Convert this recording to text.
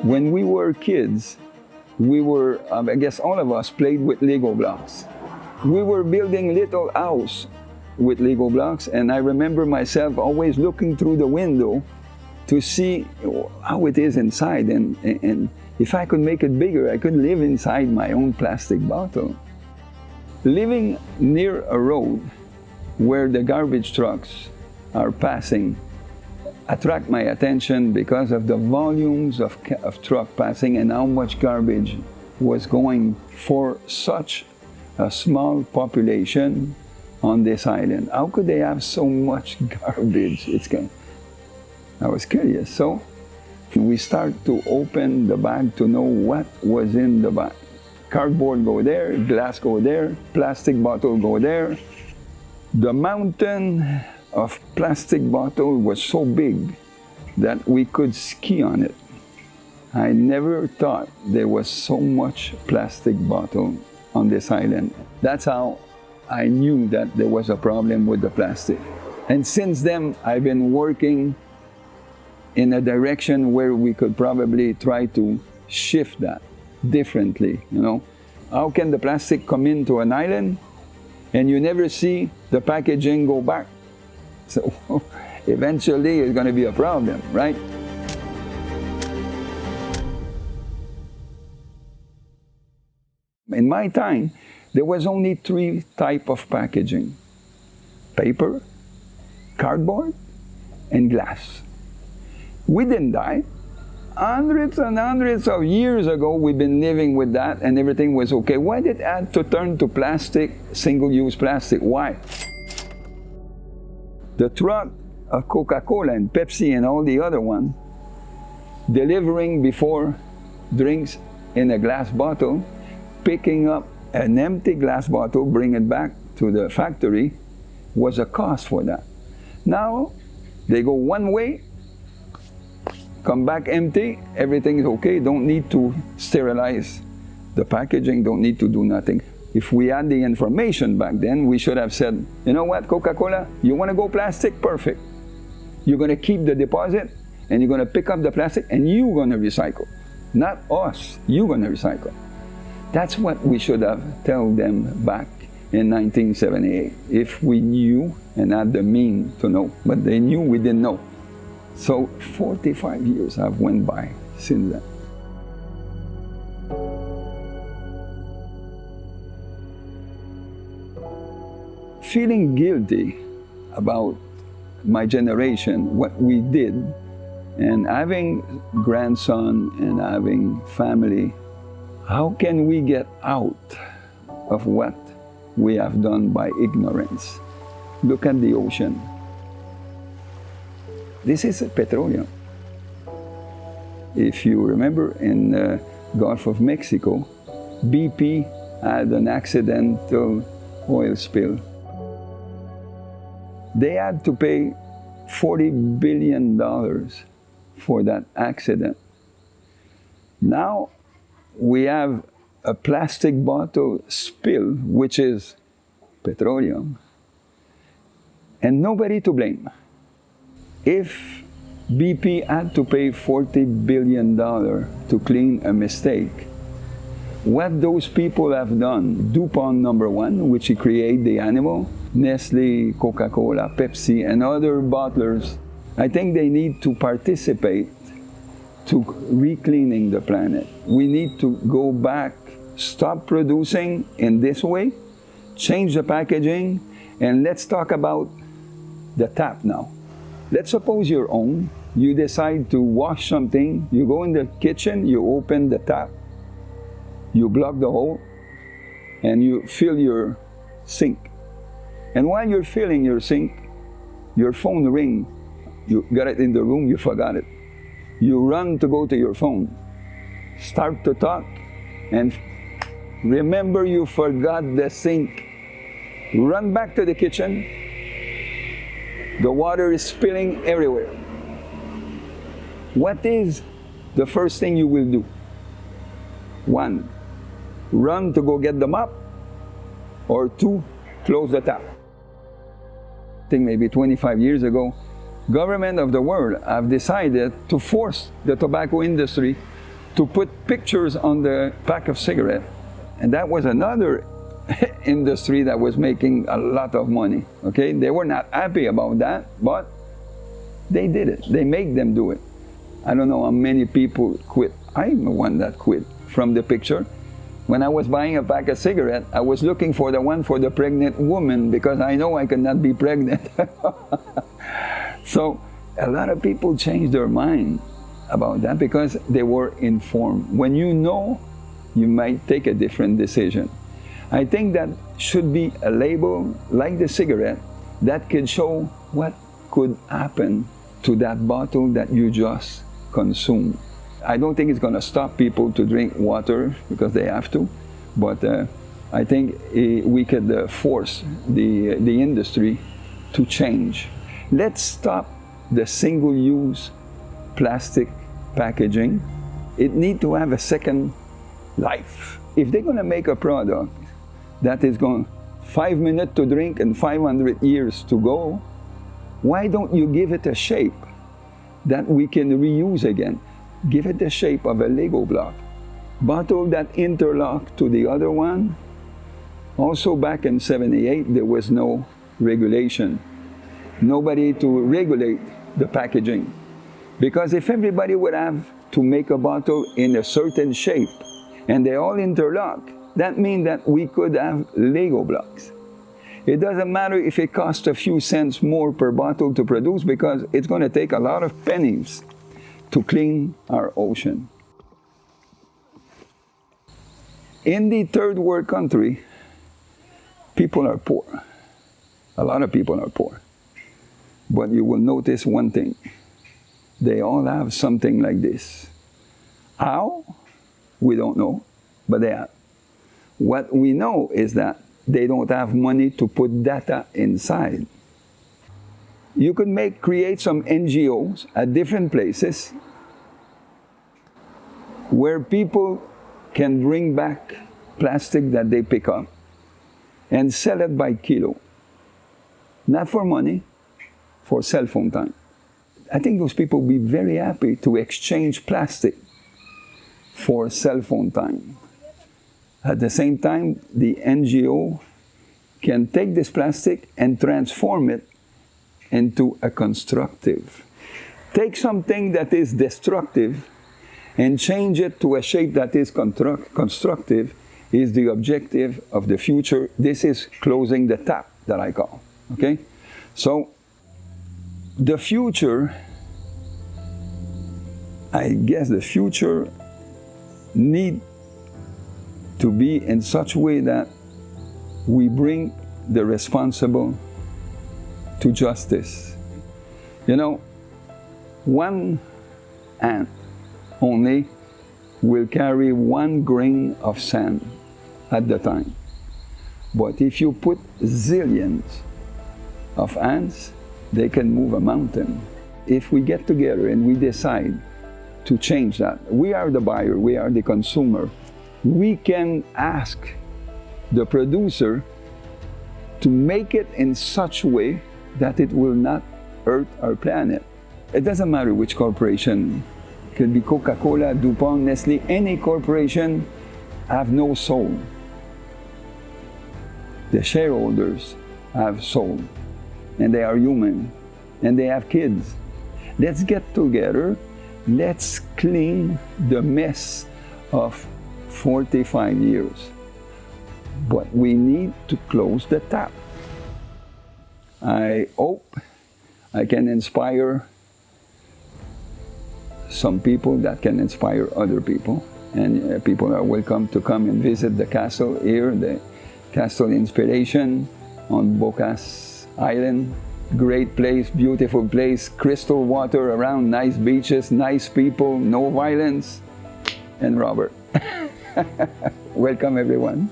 When we were kids, I guess all of us played with Lego blocks. We were building little house with Lego blocks, and I remember myself always looking through the window to see how it is inside, and if I could make it bigger, I could live inside my own plastic bottle. Living near a road where the garbage trucks are passing attract my attention because of the volumes of truck passing and how much garbage was going for such a small population on this island. How could they have so much garbage? I was curious, so we start to open the bag to know what was in the bag. Cardboard go there, glass go there, plastic bottle go there. The mountain of plastic bottle was so big that we could ski on it. I never thought there was so much plastic bottle on this island. That's how I knew that there was a problem with the plastic. And since then, I've been working in a direction where we could probably try to shift that differently, you know. How can the plastic come into an island and you never see the packaging go back? So eventually it's going to be a problem, right? In my time, there was only 3 types of packaging: paper, cardboard, and glass. We didn't die. Hundreds and hundreds of years ago, we've been living with that and everything was okay. Why did it have to turn to plastic, single-use plastic? Why? The truck of Coca-Cola and Pepsi and all the other ones, delivering before drinks in a glass bottle, picking up an empty glass bottle, bring it back to the factory, was a cost for that. Now, they go one way, come back empty, everything is okay, don't need to sterilize the packaging, don't need to do nothing. If we had the information back then, we should have said, you know what, Coca-Cola, you want to go plastic? Perfect. You're going to keep the deposit, and you're going to pick up the plastic, and you're going to recycle. Not us, you're going to recycle. That's what we should have told them back in 1978, if we knew and had the means to know. But they knew, we didn't know. So 45 years have went by since then. Feeling guilty about my generation, what we did, and having grandson and having family, how can we get out of what we have done by ignorance? Look at the ocean. This is petroleum. If you remember, in the Gulf of Mexico, BP had an accidental oil spill. They had to pay $40 billion for that accident. Now we have a plastic bottle spill, which is petroleum, and nobody to blame. If BP had to pay $40 billion to clean a mistake, what those people have done, DuPont number 1, which created the animal, Nestle, Coca-Cola, Pepsi, and other bottlers, I think they need to participate to recleaning the planet. We need to go back, stop producing in this way, change the packaging, and let's talk about the tap now. Let's suppose you're home, you decide to wash something, you go in the kitchen, you open the tap, you block the hole, and you fill your sink. And while you're filling your sink, your phone rings. You got it in the room, you forgot it. You run to go to your phone, start to talk, and remember you forgot the sink. Run back to the kitchen. The water is spilling everywhere. What is the first thing you will do? 1, run to go get the mop, or 2, close the tap. I think maybe 25 years ago, government of the world have decided to force the tobacco industry to put pictures on the pack of cigarette. And that was another industry that was making a lot of money. Okay, they were not happy about that, but they did it. They made them do it. I don't know how many people quit. I'm the one that quit from the picture. When I was buying a pack of cigarette, I was looking for the one for the pregnant woman because I know I cannot be pregnant. So a lot of people changed their mind about that because they were informed. When you know, you might take a different decision. I think that should be a label like the cigarette that could show what could happen to that bottle that you just consumed. I don't think it's going to stop people to drink water because they have to, but I think we could force the industry to change. Let's stop the single-use plastic packaging. It needs to have a second life. If they're going to make a product that is going 5 minutes to drink and 500 years to go, why don't you give it a shape that we can reuse again? Give it the shape of a Lego block. Bottle that interlock to the other one. Also back in 78, there was no regulation. Nobody to regulate the packaging. Because if everybody would have to make a bottle in a certain shape and they all interlock, that means that we could have Lego blocks. It doesn't matter if it costs a few cents more per bottle to produce because it's going to take a lot of pennies to clean our ocean. In the third world country, people are poor. A lot of people are poor. But you will notice one thing. They all have something like this. How? We don't know, but they have. What we know is that they don't have money to put data inside. You could create some NGOs at different places where people can bring back plastic that they pick up and sell it by kilo. Not for money, for cell phone time. I think those people will be very happy to exchange plastic for cell phone time. At the same time, the NGO can take this plastic and transform it into a constructive. Take something that is destructive and change it to a shape that is constructive is the objective of the future. This is closing the tap that I call, okay? So, the future, I guess the future need to be in such a way that we bring the responsible to justice. You know, one ant only will carry 1 grain of sand at the time. But if you put zillions of ants, they can move a mountain. If we get together and we decide to change that, we are the buyer, we are the consumer, we can ask the producer to make it in such a way that it will not hurt our planet. It doesn't matter which corporation. It could be Coca-Cola, DuPont, Nestle, any corporation have no soul. The shareholders have soul, and they are human, and they have kids. Let's get together, let's clean the mess of 45 years. But we need to close the tap. I hope I can inspire some people that can inspire other people. And people are welcome to come and visit the castle here, the Castle Inspiration on Bocas Island. Great place, beautiful place, crystal water around, nice beaches, nice people, no violence. And Robert. Welcome everyone.